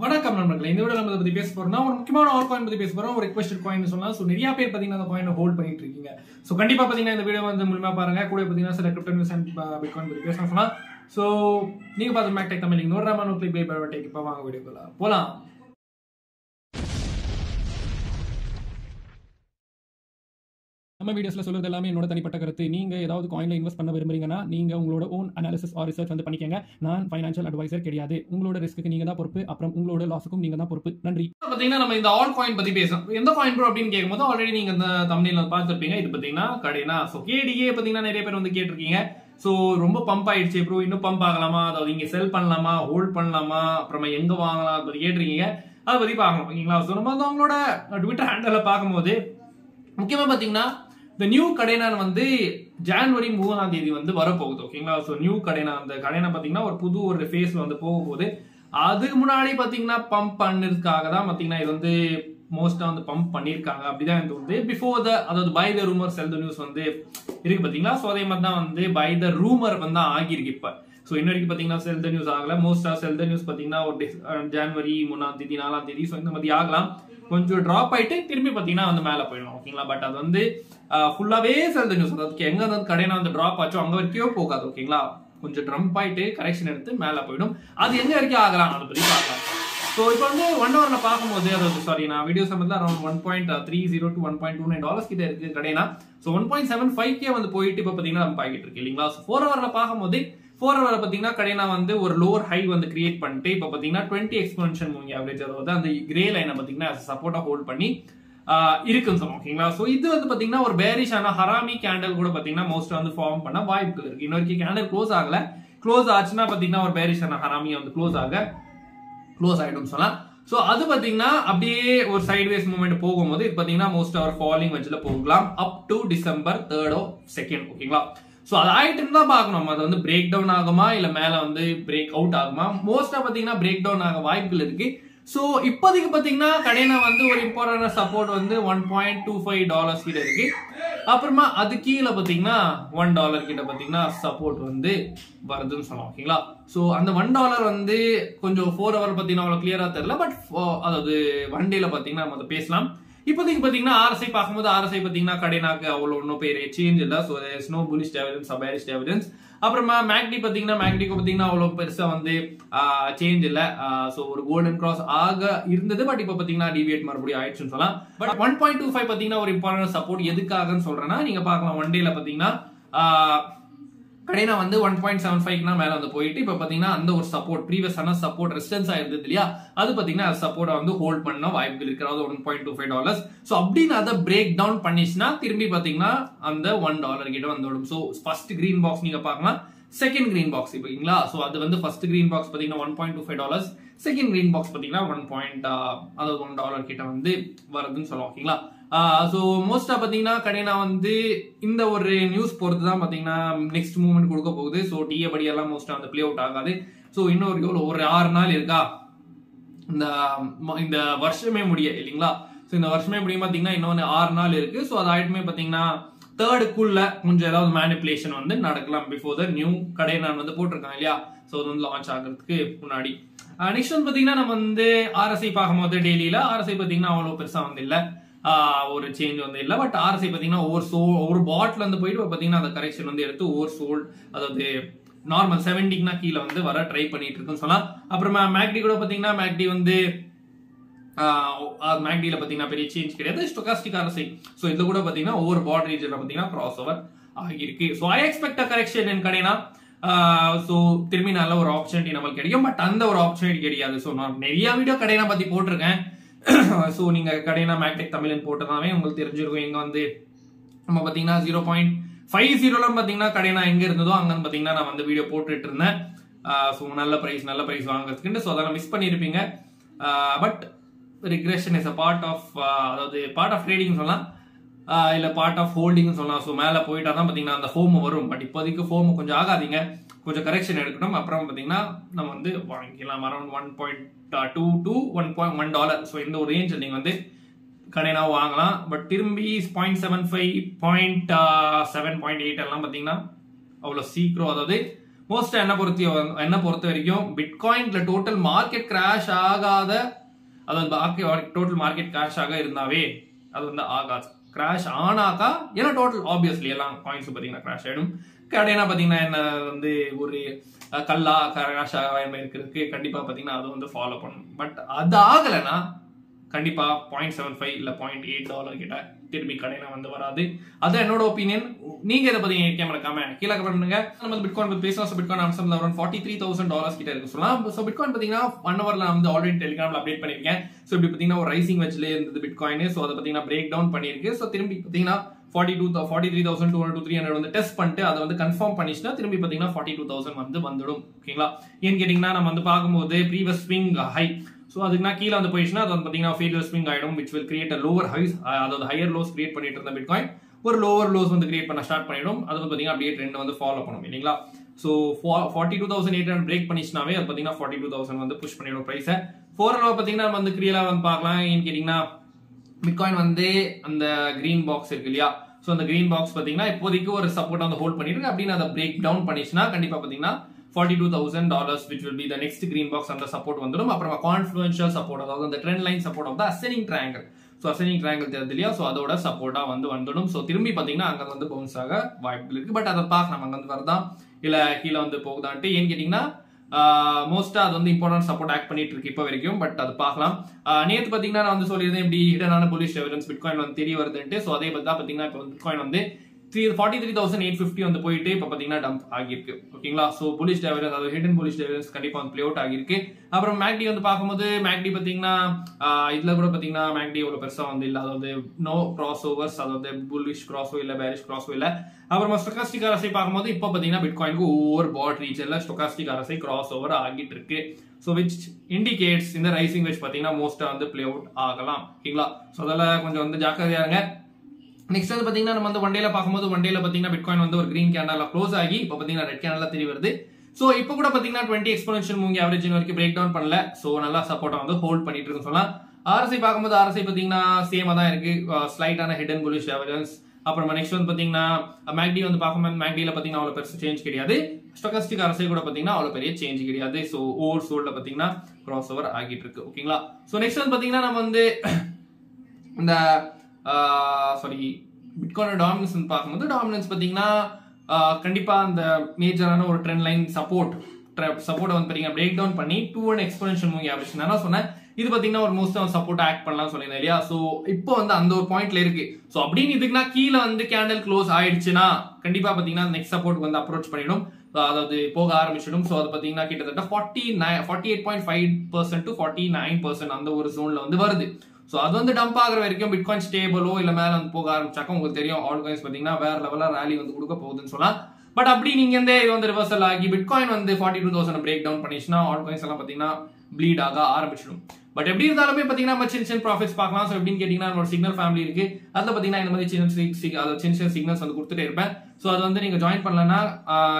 வணக்கம் நண்பர்களே, இந்த வீடியோ நம்ம பத்தி பேச போறோம்னா ஒரு முக்கியமான ஆல் காயின் பத்தி பேச போறோம். ஒரு ரிக்வெஸ்டட் காயின் சொல்லலாம். சோ நிறைய பேர் பாத்தீங்கன்னா அந்த காயினை ஹோல்ட் பண்ணிட்டு இருக்கீங்க. சோ கண்டிப்பா பாத்தீங்கன்னா இந்த வீடியோ வந்து முழுமையா பாருங்க. கூட பாத்தீங்கன்னா சில கிரிப்டோ நியூஸ் அண்ட் பிட்காயின் பத்தி பேசலாம் சொல்லலாம். சோ நீங்க பார்த்து மேக்டெக் தமிழ் நீங்க நோட்ராமா நோ கிளிக் பை பை இப்ப வாங்க வீடியோக்குள்ள போலாம். நம்ம வீடியோஸ்ல சொல்றது எல்லாமே என்னோட தனிப்பட்ட கருத்து. நீங்க ஏதாவது காயின்ல இன்வெஸ்ட் பண்ண விரும்புறீங்கன்னா நீங்க உங்களோட ஓன் அனாலிசிஸ் ஆர் ரிசர்ச் வந்து பண்ணிக்கங்க. நான் ஃபைனான்சியல் அட்வைசர் கிடையாது. உங்களோட ரிஸ்க்கு நீங்க தான் பொறுப்பு. அப்புறம் உங்களோட லாஸுக்கும் நீங்க தான் பொறுப்பு. நன்றி. பாத்தீங்கன்னா நம்ம இந்த ஆல் காயின் பத்தி பேசலாம். எந்த காயின் ப்ரோ அப்படின்னு கேட்கும்போது ஆல்ரெடி நீங்க இந்த தம்ப்நெயில்ல பார்த்திருப்பீங்க. இது பாத்தீங்கன்னா கடேனா. சோ கேடிஏ பாத்தீங்கன்னா நிறைய பேர் வந்து கேட்டிருக்கீங்க. சோ ரொம்ப பம்ப் ஆயிடுச்சு ப்ரோ, இன்னும் பம்ப் ஆகலாமா, அதாவது இங்க செல் பண்ணலாமா, ஹோல்ட் பண்ணலாமா, அப்புறமா எங்க வாங்கலாம் அப்படி கேட்டிருக்கீங்க. அதை பத்தி பார்க்கணும் ஓகேங்களா. சோ நம்ம வந்து அவங்களோட ட்விட்டர் ஹேண்டல்ல பார்க்கும்போது முக்கியமா பாத்தீங்கன்னா இந்த நியூ கடேனான் வந்து ஜனவரி 3ஆம் தேதி வந்து வரப்போகுது ஓகேங்களா. ஸோ நியூ கடேனா, அந்த கடேனா பாத்தீங்கன்னா ஒரு புது ஒரு ஃபேஸ்ல வந்து போக போகுது. அதுக்கு முன்னாடி பாத்தீங்கன்னா பம்ப் பண்ணதுக்காக தான் பாத்தீங்கன்னா இது வந்து மோஸ்டா வந்து பம்ப் பண்ணிருக்காங்க அப்படிதான் எனக்கு வந்து பிஃபோர் த, அதாவது by the rumour sell the news வந்து இருக்கு பாத்தீங்களா. ஸோ அதே மாதிரி தான் வந்து பை த ரூமர் வந்து ஆகியிருக்கு இப்ப. ஸோ இன்ன வரைக்கும் பாத்தீங்கன்னா செல் த நியூஸ் ஆகல. மோஸ்டா செல் த நியூஸ் பாத்தீங்கன்னா ஒரு ஜனவரி 3ஆம் தேதி 4ஆம் தேதி ஸோ இந்த மாதிரி ஆகலாம். கொஞ்சம் டிராப் ஆயிட்டு திரும்பி பாத்தீங்கன்னா வந்து மேல போயிடும் ஓகேங்களா. பட் அது வந்து ஃபுல்லாவே செல் த நியூஸ், அதாவது எங்க வந்து கடையில வந்து டிராப் ஆச்சோ அங்க வரைக்கும் போகாது ஓகேங்களா. கொஞ்சம் ட்ரம்ப் ஆயிட்டு கரெக்ஷன் எடுத்து மேல போயிடும். அது எங்க வரைக்கும் ஆகலாம் அதை பத்தி பார்க்கலாம். ஸோ இப்போ வந்து 1 ஹவர்ல பார்க்கும்போது, அதாவது சாரி நான் வீடியோ சம்பந்தம் அரௌண்ட் $1.30 to $1.29 கிட்ட இருக்கு கடைனா. ஸோ 1.75K வந்து போயிட்டு இப்போ பாத்தீங்கன்னா நம்ம பாக்கிட்டு இருக்கு இல்லைங்களா. 4 ஹவர்ல பார்க்கும்போது 4 ஹவர்ல பாத்தீங்கன்னா கடைனா வந்து ஒரு லோவர் ஹை வந்து கிரியேட் பண்ணிட்டு இப்போ பாத்தீங்கன்னா 20 எக்ஸ்போனன்ஷியல் மூவிங் ஆவரேஜ், அதாவது அந்த கிரே லைனை பாத்தீங்கன்னா சப்போர்ட்டா ஹோல்ட் பண்ணி இருக்குன்னு சொல்லுவோம் ஓகேங்களா. சோ இது வந்து பாத்தீங்கன்னா ஒரு பேரிஷான ஹராமி கேண்டல் கூட பாத்தீங்கன்னா மோஸ்டா வந்து ஃபார்ம் பண்ண வாய்ப்புகள் இருக்கு. இன்னொரு கேண்டல் க்ளோஸ் ஆகல. க்ளோஸ் ஆச்சுன்னா பாத்தீங்கன்னா ஒரு பேரிஷான ஹராமி வந்து க்ளோஸ் ஆயிடும் சொல்லலாம். சோ அது பாத்தீங்கன்னா அப்படியே ஒரு சைட்வேஸ் மூவ்மெண்ட் போகும்போது இது பாத்தீங்கன்னா மோஸ்டா ஒரு ஃபாலிங் வெட்ஜ்ல போகலாம் up to December 3rd or 2nd ஓகேங்களா. சோ அது ஆயிட்டு தான் பார்க்கணும். அது வந்து பிரேக் டவுன் ஆகுமா இல்ல மேல வந்து பிரேக் அவுட் ஆகுமா. மோஸ்டா பாத்தீங்கன்னா பிரேக் டவுன் ஆக வாய்ப்புகள் இருக்கு. சோ இப்போதைக்கு பாத்தீங்கன்னா கடையில வந்து ஒரு இம்பார்ட்டன்ட் சப்போர்ட் வந்து $1.25 கிட்ட இருக்கு. அப்புறமா அது கீழே பாத்தீங்கன்னா $1 கிட்ட பாத்தீங்கன்னா சப்போர்ட் வந்து வருதுன்னு சொல்லலாம் ஓகேங்களா. சோ அந்த $1 வந்து கொஞ்சம் 4 ஹவர் பாத்தீங்கன்னா அவ்வளவு கிளியரா தெரியல. பட் அதாவது ஒன் டேல பாத்தீங்கன்னா நம்ம அதை பேசலாம். இப்போதைக்கு பாத்தீங்கன்னா ஆர்எஸ்ஐ பார்க்கும்போது ஆர்எஸ்ஐ பாத்தீங்கன்னா கடைனாக்கு அவ்வளவு ஒன்னும் பேர் சேஞ்ச் இல்ல. So there is no bullish evidence or bearish evidence. அப்புறமா மேக்டி பாத்தீங்கன்னா மேக்டிக்கு பாத்தீங்கன்னா அவ்வளவு பெருசா வந்து சேஞ்ச் இல்ல. சோ ஒரு கோல்டன் கிராஸ் ஆக இருந்தது. பட் இப்ப பாத்தீங்கன்னா டிவியேட் மறுபடியும் ஆயிடுச்சுன்னு சொல்லலாம். பட் 1.25 பாத்தீங்கன்னா ஒரு இம்பார்ட்டன்ட் சப்போர்ட். எதுக்காகன்னு சொல்றேன்னா நீங்க பார்க்கலாம் ஒன் டேல பாத்தீங்கன்னா கடைனா வந்து 1.75னா மேல வந்து போயிட்டு இப்ப பாத்தீங்கன்னா அந்த ஒரு சப்போர்ட் ப்ரீவியஸ் ஆன சப்போர்ட் ரெசிஸ்டன்ஸ் ஆயிருந்தது இல்லையா, அது பாத்தீங்கன்னா சப்போர்ட் வந்து ஹோல்ட் பண்ண வாய்ப்புகள் இருக்கிறது $1.25. சோ அப்படின்னு அதை பிரேக் டவுன் பண்ணிச்சுன்னா திரும்பி பாத்தீங்கன்னா அந்த $1 கிட்ட வந்துடும். சோ ஃபர்ஸ்ட் கிரீன் பாக்ஸ் நீங்க பார்க்கலாம், செகண்ட் கிரீன் பாக்ஸ் ஓகேங்களா. சோ அது வந்து ஃபர்ஸ்ட் கிரீன் பாக்ஸ் பாத்தீங்கன்னா $1.25, செகண்ட் கிரீன் பாக்ஸ் பாத்தீங்கன்னா அதாவது $1 கிட்ட வந்து வருதுன்னு சொல்லலாம் ஓகேங்களா. சோ மோஸ்டா பாத்தீங்கன்னா கடைனா வந்து இந்த ஒரு நியூஸ் பொறுத்து தான் பாத்தீங்கன்னா நெக்ஸ்ட் மூவ்மெண்ட் கொடுக்க போகுது. சோ டிஏ படி எல்லாம் மோஸ்டா வந்து பிளே அவுட் ஆகாது. சோ இன்னொரு ஒரு 6 நாள் இருக்கா இந்த வருஷமே முடிய இல்லைங்களா. சோ இந்த வருஷமே முடியும் பாத்தீங்கன்னா இன்னொன்னு 6 நாள் இருக்கு. சோ அது ஆயிட்டுமே பாத்தீங்கன்னா 3rd கொஞ்சம் ஏதாவது மேனிபுலேஷன் வந்து நடக்கலாம் பிஃபோர் த நியூ கடைனான் வந்து போட்டிருக்காங்க இல்லையா. சோ அது வந்து லான்ச் ஆகிறதுக்கு முன்னாடி. நெக்ஸ்ட் வந்து பாத்தீங்கன்னா நம்ம வந்து ஆர்எஸ்ஐ பார்க்கும்போது டெய்லியில ஆர்எஸ்ஐ பாத்தீங்கன்னா அவ்வளவு பெருசா வந்து இல்ல, ஒரு சேஞ்ச் வந்து இல்ல. பட் ஆர்எஸ்ஐ பாத்தீங்கன்னா ஒரு பாட்ல இருந்து போயிட்டு பாத்தீங்கன்னா அந்த கரெக்ஷன் வந்து எடுத்து ஓவர் சோல்ட், அதாவது நார்மல் 70க்குனா கீழே வந்து வர ட்ரை பண்ணிட்டு இருக்குன்னு சொல்லலாம். அப்புறமா மேக்டி கூட பாத்தீங்கன்னா மேக்டி வந்து மேக்டில பாத்தீங்கன்னா பெரிய சேஞ்ச் கிடையாது. ஸ்டோகாஸ்டிக் ஆர்எஸ்ஐ சோ இதுல கூட பாத்தீங்கன்னா ஒவ்வொரு பாட் ரீஜன்ல பாத்தீங்கன்னா கிராஸ் ஓவர் ஆகியிருக்கு. So I expect correction in கடைனா. சோ திரும்பி நல்ல ஒரு ஆப்பர்ச்சுனிட்டி நம்மளுக்கு கிடைக்கும். பட் அந்த ஒரு ஆப்பர்ச்சுனிட்டி கிடையாது. சோ நான் நிறைய வீடியோ கடைனா பத்தி போட்டிருக்கேன். சோ நீங்க கடைனா மேக்டெக் தமிழன் போட்டதாவே உங்களுக்கு தெரிஞ்சிருக்கும். எங்க வந்து நம்ம பாத்தீங்கன்னா 0.50 பாத்தீங்கன்னா கடைனா எங்க இருந்ததோ அங்க பாத்தீங்கன்னா நான் வந்து வீடியோ போட்டுட்டு இருந்தேன். சோ நல்ல பிரைஸ் வாங்குறதுக்கு. சோ அதெல்லாம் மிஸ் பண்ணிருப்பீங்க. But regression is a part of trading சொல்லலாம், இல்ல பார்ட் ஆஃப் ஹோல்டிங் சொல்லலாம். சோ மேல போயிட்டா தான் பாத்தீங்கன்னா அந்த ஃபோம் வரும். பட் இப்போதைக்கு ஃபோம் கொஞ்சம் ஆகாதீங்க, கொஞ்சம் கரெக்ஷன் எடுக்கணும். அப்புறம் பாத்தீங்கன்னா நம்ம வந்து வாங்கிக்கலாம் அரௌண்ட் $1.2 to $1.1. சோ இந்த ஒரு ரேஞ்சில் நீங்க வந்து கடைனா வாங்கலாம். பட் திரும்பி 0.75, 0.7, 0.8 எல்லாம் பாத்தீங்கன்னா அவ்வளவு சீக்கிரம், அதாவது மோஸ்ட் என்ன பொறுத்த வரைக்கும் பிட்காயின்ல டோட்டல் மார்க்கெட் கிராஷ் ஆகாத, அதாவது டோட்டல் மார்க்கெட் கிராஷ் ஆக இருந்தாவே அது வந்து ஆகாது. கிராஷ் ஆனாக்கா ஏன்னா டோட்டல் ஆப்வியஸ்லி எல்லாம் காயின்ஸ் பாத்தீங்கன்னா கிராஷ் ஆயிடும். கடைனா பாத்தீங்கன்னா என்ன வந்து ஒரு கல்லா கிராஷ் இருக்கிறதுக்கு கண்டிப்பா பாத்தீங்கன்னா அது வந்து ஃபாலோ பண்ணும். பட் அது ஆகலைன்னா கண்டிப்பா $0.75 இல்ல $0.8 கிட்ட திரும்பி கடையில வந்து வராது. அது என்னோட ஒப்பீனியன். நீங்க இதை பத்தி கேமரா கீழே பண்ணுங்க. நம்ம பிட்காயின் பத்தி பேசலாம். பிட்காயின் அம்சம் அரௌண்ட் $43,000 கிட்ட இருக்கு சொல்லலாம். சோ பிட்காயின் பாத்தீங்கன்னா 1 hourல வந்து ஆல்ரெடி டெலிகிராம்ல அப்டேட் பண்ணிருக்கேன். சோ இப்படி பாத்தீங்கன்னா ஒரு ரைசிங் வெஜ்ல இருந்தது பிட்காயின். சோ அதை பாத்தீங்கன்னா பிரேக் டவுன் பண்ணிருக்கு. சோ திரும்பி பாத்தீங்கன்னா 43,200 to 300 வந்து டெஸ்ட் பண்ணிட்டு அதை வந்து கன்ஃபார்ம் பண்ணிச்சுன்னா திரும்பி பாத்தீங்கன்னா 42,000 வந்து வந்துடும். ஓகேங்களா? ஏன்னு கேட்டீங்கன்னா நம்ம வந்து பார்க்கும்போது ப்ரீவியஸ் ஸ்விங் ஹை, சோ அதுக்குனா கீழே வந்து போயிடுச்சுன்னா அது வந்து பாத்தீங்கன்னா ஃபெயிலியர் ஸ்விங் ஆயிடும், which will create a lower highs, அதாவது ஹையர் லோஸ் கிரியேட் பண்ணிட்டு இருந்த பிட்காயின் ஒரு லோவர் லோஸ் வந்து கிரியேட் பண்ண ஸ்டார்ட் பண்ணிடும். அது வந்து பாத்தீங்கன்னா அப்படியே ட்ரெண்ட் வந்து ஃபாலோ பண்ணும் இல்லைங்களா? சோ 42,800 பிரேக் பண்ணிச்சுனாவே அது பாத்தீங்கன்னா 42,000 வந்து புஷ் பண்ணிடும் பிரைஸை. 4 பாத்தீங்கன்னா நம்ம வந்து கிளியரா வந்து பார்க்கலாம். ஏன்னு கேட்டீங்கன்னா பிட்காயின் வந்து அந்த கிரீன் பாக்ஸ் இருக்கு இல்லையா? சோ அந்த கிரீன் பாக்ஸ் பாத்தீங்கன்னா இப்போதைக்கு ஒரு சப்போர்ட் வந்து ஹோல்ட் பண்ணிட்டு அப்படின்னு அதை பிரேக் டவுன் பண்ணிச்சுன்னா கண்டிப்பா பாத்தீங்கன்னா $42,000 which will be the next green box அந்த சப்போர்ட் வந்துடும். அப்புறமா கான்ஃப்ளூயன்ஷியல் சப்போர்ட், அதாவது அந்த trend line support of the ascending triangle. So ascending triangle தெரியுது இல்லையா? சோ அதோட சப்போர்ட்டா வந்து வந்துடும். சோ திரும்பி பாத்தீங்கன்னா அங்க வந்து பவுன்ஸ் ஆக வாய்ப்பு இருக்கு. பட் அதை பார்க்கலாம் அங்க வந்து வருதா இல்ல கீழே வந்து போகுதான்ட்டு. ஏன்னு கேட்டீங்கன்னா மோஸ்டா அது வந்து இம்பார்ட்டன்ட் சப்போர்ட் ஆக்ட் பண்ணிட்டு இருக்கு இப்ப வரைக்கும். பட் அது பார்க்கலாம். நேத்து பாத்தீங்கன்னா நான் வந்து சொல்லியிருந்தேன் இப்படி ஹிடனான புல்லிஷ் எவிடன்ஸ் பிட்காயின் வந்து தெரிய வருதுன்ட்டு. சோ அதே பத்தி பாத்தீங்கன்னா இப்போ பிட்காயின் வந்து 43,850 வந்து போயிட்டு இப்ப பாத்தீங்கன்னா டம்ப் ஆகிருக்கு. ஓகேங்களா? சோ புல்லிஷ் எவிடன்ஸ், அதாவது ஹிடன் புல்லிஷ் எவிடன்ஸ் கண்டிப்பா வந்து ப்ளே அவுட் ஆகிருக்கு. அப்புறம் மேக்டி வந்து பார்க்கும்போது மேக்டி பாத்தீங்கன்னா இதுல கூட பாத்தீங்கன்னா மேக்டி ஒரு பெருசா வந்து இல்ல, அதாவது நோ கிராஸ் ஓவர்ஸ், அதாவது புல்லிஷ் கிராஸோ இல்ல பேரிஷ் கிராஸோ இல்ல. அப்புறமா ஸ்டோகாஸ்டிக் RSI பார்க்கும்போது இப்ப பாத்தீங்கன்னா பிட்காயினுக்கு ஓவர் பாட் ரீஜன்ல ஸ்டோகாஸ்டிக் RSI கிராஸ் ஓவர் ஆகிட்டு இருக்கு. சோ which indicates இந்த ரைசிங் வெஜ் பாத்தீங்கன்னா மோஸ்டா வந்து ப்ளே அவுட் ஆகலாம். ஓகேங்களா? சோ அதெல்லாம் கொஞ்சம் வந்து ஜாக்கிரதையா இருங்க. நெக்ஸ்ட் வந்து பாத்தீங்கன்னா நம்ம வந்து ஒன்டேல பார்க்கும்போது ஒன்டேல பாத்தீங்கன்னா பிட்காயின் வந்து ஒரு கிரீன் கேண்டல்ல க்ளோஸ் ஆகி இப்போ பாத்தீங்கன்னா ரெட் கேண்டல்ல தெரிய வருது. சோ இப்போ கூட பாத்தீங்கன்னா 20 எக்ஸ்போனென்ஷியல் மூவிங் ஆவரேஜ் வரைக்கும் பிரேக் டவுன் பண்ணல. சோ நல்லா சப்போர்ட்டா வந்து ஹோல்ட் பண்ணிட்டு இருக்குன்னு சொல்லலாம். RSI பார்க்கும்போது RSI பாத்தீங்கன்னா சேமா தான் இருக்கு, ஸ்லைட்டான ஹிடன் புல்லிஷ் எவிடன்ஸ். அப்புறமா நெக்ஸ்ட் வந்து பாத்தீங்கன்னா மேக்டி வந்து பார்க்கும்போது மேக்டில பாத்தீங்கன்னா அவ்வளவு பெருசு சேஞ்ச் கிடையாது. ஸ்டோகாஸ்டிக் RSI கூட பாத்தீங்கன்னா அவ்வளவு பெரிய சேஞ்ச் கிடையாது. சோ ஓவர் சோல்ட்ல பாத்தீங்கன்னா கிராஸ் ஓவர் ஆகிட்டு இருக்கு. ஓகேங்களா? சோ நெக்ஸ்ட் வந்து பாத்தீங்கன்னா நம்ம வந்து இந்த பிட்காயின் டாமினன்ஸ் பார்க்கும்போது டாமினன்ஸ் பாத்தீங்கன்னா கண்டிப்பா அந்த மேஜரான ஒரு ட்ரெண்ட் லைன் சப்போர்ட் வந்து பாத்தீங்கன்னா பிரேக் டவுன் பண்ணி 2-1 எக்ஸ்போனென்ஷியல் மூவிங் ஆவரேஜ் நான் சொன்னேன். இது பாத்தீங்கன்னா ஒரு மோஸ்ட் சப்போர்ட் ஆக்ட் பண்ணலாம் சொல்லியிருந்தேன் இல்லையா? சோ இப்போ வந்து அந்த ஒரு பாயிண்ட்ல இருக்கு. சோ அப்படின்னு இதுக்குன்னா கீழே வந்து கேண்டல் க்ளோஸ் ஆயிடுச்சுன்னா கண்டிப்பா பாத்தீங்கன்னா நெக்ஸ்ட் சப்போர்ட் வந்து அப்ரோச் பண்ணிடும், அதாவது போக ஆரம்பிச்சிடும். சோ அது பாத்தீங்கன்னா கிட்டத்தட்ட 48.5% to 49% அந்த ஒரு ஜோன்ல வந்து வருது. சோ அது வந்து டம்ப் ஆகிற வரைக்கும் பிட்காயின் ஸ்டேபிளோ இல்ல மேல வந்து போக ஆரம்பிச்சாக்க உங்களுக்கு தெரியும் ஆல் காயின்ஸ் பாத்தீங்கன்னா வேற லெவலா ரேலி வந்து கொடுக்க போகுதுன்னு சொல்லலாம். பட் அப்படி நீங்க இது வந்து ரிவர்சல் ஆகி பிட்காயின் வந்து 42,000 பிரேக் டவுன் பண்ணிச்சுன்னா ஆல் காயின்ஸ் எல்லாம் பாத்தீங்கன்னா ப்ளீட் ஆக ஆரம்பிச்சிடும். பட் எப்படி இருந்தாலுமே பாத்தீங்கன்னா நம்ம சின்ன ப்ராஃபிட்ஸ் பார்க்கலாம். சோ எப்படின்னு கேட்டீங்கன்னா ஒரு சிக்னல் ஃபேமிலி இருக்கு, அதுல பாத்தீங்கன்னா இந்த மாதிரி சின்ன சிக்னல்ஸ் வந்து கொடுத்துட்டே இருப்பேன். சோ அது வந்து நீங்க ஜாயின் பண்ணலன்னா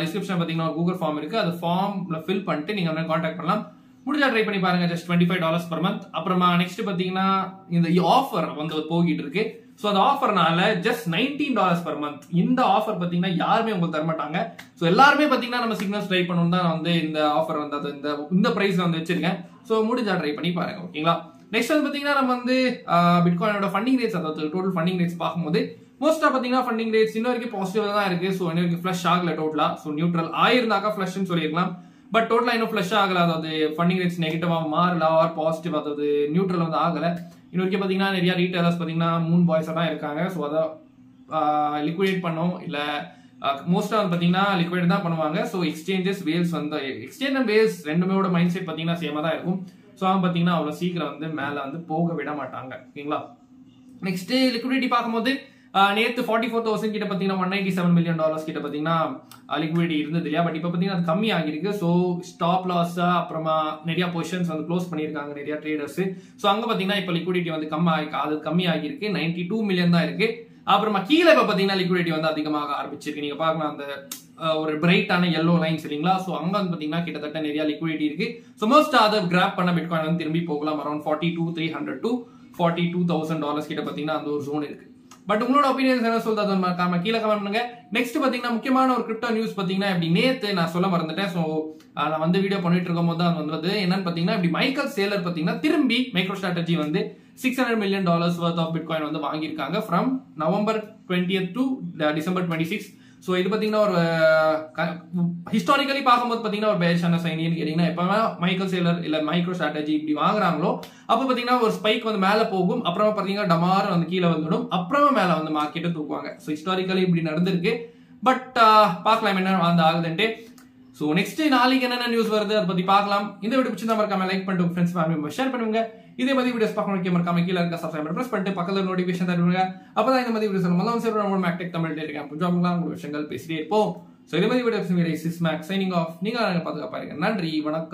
டிஸ்கிரிப்ஷன் பாத்தீங்கன்னா ஒரு கூகுள் ஃபார்ம் இருக்கு, அது ஃபார்ம்ல ஃபில் பண்ணிட்டு நீங்க வந்து கான்டாக்ட் பண்ணலாம். முடிஞ்சா ட்ரை பண்ணி பாருங்க. Just $25 per month. அப்புறமா நெக்ஸ்ட் பாத்தீங்கன்னா இந்த ஆஃபர் வந்து போகிட்டு இருக்கு. சோ அந்த ஆஃபர்னால ஜஸ்ட் $19 per month. இந்த ஆஃபர் பாத்தீங்கன்னா யாருமே உங்களுக்கு தர மாட்டாங்க. சோ எல்லாருமே பாத்தீங்கன்னா நம்ம சிக்னல்ஸ் ட்ரை பண்ணணும் தான் வந்து இந்த ஆஃபர் வந்து இந்த பிரைஸ்ல வந்து வச்சிருக்கேன். சோ முடிஞ்சா ட்ரை பண்ணி பாருங்க. ஓகேங்களா? நெக்ஸ்ட் வந்து பாத்தீங்கன்னா நம்ம வந்து பிட்காயினோட ஃபண்டிங் ரேட்ஸ், அதாவது டோட்டல் ஃபண்டிங் ரேட்ஸ் பார்க்கும்போது மோஸ்டா பாத்தீங்கன்னா ஃபண்டிங் ரேட்ஸ் இன்ன வரைக்கும் பாசிட்டிவா தான் இருக்கு. சோ இன்ன வரைக்கும் ஃபிளஷ் ஆகல டோட்டலா. சோ நியூட்ரல் ஆயிருந்தாக்கா ஃபிளஷ்னு சொல்லிருக்கலாம். பட் டோட்டலா இன்னும் ஃபிளஷ் ஆகல, அதாவது ஃபண்டிங் ரேட்ஸ் நெகட்டிவா மாறல ஆர் பாசிட்டிவ், அதாவது நியூட்ரல் வந்து ஆகல. இன்ன வரைக்கும் பாத்தீங்கன்னா நிறைய ரீட்டைலர்ஸ் பாத்தீங்கன்னா மூன் பாய்ஸா தான் இருக்காங்க. சோ அதை லிக்விடேட் பண்ணோம் இல்ல மோஸ்டா வந்து பாத்தீங்கன்னா லிக்விடேட் தான் பண்ணுவாங்க. சோ எக்ஸ்சேஞ்சஸ் வேல்ஸ் வந்து எக்ஸ்சேஞ்ச் அண்ட் வேல்ஸ் ரெண்டுமேயோட மைண்ட் செட் பாத்தீங்கன்னா சேமா தான் இருக்கும். சோ அவன் பாத்தீங்கன்னா அவ்வளவு சீக்கிரம் வந்து மேல வந்து போக விட மாட்டாங்க. ஓகேங்களா? நெக்ஸ்ட் லிக்விடிட்டி பார்க்கும்போது நேத்து 44,000 கிட்ட பாத்தீங்கன்னா $197 million கிட்ட பாத்தீங்கன்னா லிக்விடிட்டி இருந்தது இல்லையா? பட் இப்ப பாத்தீங்கன்னா அது கம்மி ஆகிருக்கு. சோ ஸ்டாப் லாஸ் அப்புறமா நிறைய பொசிஷன்ஸ் வந்து க்ளோஸ் பண்ணிருக்காங்க நிறைய ட்ரேடர்ஸ். சோ அங்க பாத்தீங்கன்னா இப்ப லிக்விடிட்டி வந்து கம்மி ஆகிருக்கு. 92 million தான் இருக்கு. அப்புறமா கீழே இப்ப பாத்தீங்கன்னா லிக்விடிட்டி வந்து அதிகமாக ஆரம்பிச்சிருக்கு. நீங்க பாக்கலாம் அந்த ஒரு பிரைட்டான yellow லைன்ஸ் இல்லீங்களா? சோ அங்க வந்து பாத்தீங்கன்னா கிட்டத்தட்ட நிறைய லிக்விடிட்டி இருக்கு. சோ மோஸ்ட் அதை கிராப் பண்ண பிட்காயின் வந்து திரும்பி போகலாம். அரௌண்ட் 42,300 to $42,000 கிட்ட பாத்தீங்கன்னா அந்த ஒரு ஜோன் இருக்கு. பட் உங்களோட ஒப்பீனியன்ஸ் என்ன சொல்றது மறக்காம கீழே கமெண்ட் பண்ணுங்க. நெக்ஸ்ட் பாத்தீங்கன்னா முக்கியமான ஒரு கிரிப்டோ நியூஸ் பாத்தீங்கன்னா இப்படி நேத்து நான் சொல்ல மறந்துட்டேன். சோ நான் வந்து வீடியோ பண்ணிட்டு இருக்கும் போது தான் வந்து என்னன்னு பாத்தீங்கன்னா இப்படி மைக்கேல் சேலர் பாத்தீங்கன்னா திரும்பி மைக்ரோ ஸ்ட்ராட்டஜி வந்து $600 million worth of பிட்காயின் வந்து வாங்கியிருக்காங்க from November 20th to December 26. So இது பாத்தீங்கன்னா ஒரு ஹிஸ்டாரிக்கலி பார்க்கும்போது பாத்தீங்கன்னா ஒரு பேஷான சைனின்னு கேட்டீங்கன்னா எப்பவுமே மைக்கேல் சேலர் இல்ல மைக்ரோ ஸ்ட்ராட்டஜி இப்படி வாங்குறாங்களோ அப்ப பாத்தீங்கன்னா ஒரு ஸ்பைக் வந்து மேல போகும், அப்புறமா பாத்தீங்கன்னா டமார் வந்து கீழே வந்துடும், அப்புறமா மேல வந்து மார்க்கெட்டை தூக்குவாங்க. ஸோ ஹிஸ்டாரிக்கலி இப்படி நடந்திருக்கு. பட் பார்க்கலாம் என்ன வந்து ஆகுதுன்ட்டு. ஸோ நெக்ஸ்ட் நாளைக்கு என்னென்ன நியூஸ் வருது அதை பத்தி பார்க்கலாம். இந்த வீடியோ பிடிச்சிருந்தா மறக்காம லைக் பண்ணிட்டு ஃப்ரெண்ட்ஸ் ஃபேமிலி ஷேர் பண்ணுங்க. இதே மாதிரி வீடியோஸ் பார்க்கணும் மறக்காம கீழே இருக்க சப்ஸ்கிரைப் பிரஸ் பண்ணிட்டு பக்கத்துல நோட்டிஃபிகேஷன் தருவீங்க. அப்பதான் இந்த மாதிரி வீடியோஸ் நம்ம சேரும் மேக்டெக் தமிழ் இருக்கேன் கொஞ்சம் விஷயங்கள் பேசிட்டே இருப்போம். ஸோ இதே மாதிரி வீடியோஸ் சைனிங் ஆஃப். நீங்க பாதுகாப்பா இருங்க. நன்றி, வணக்கம்.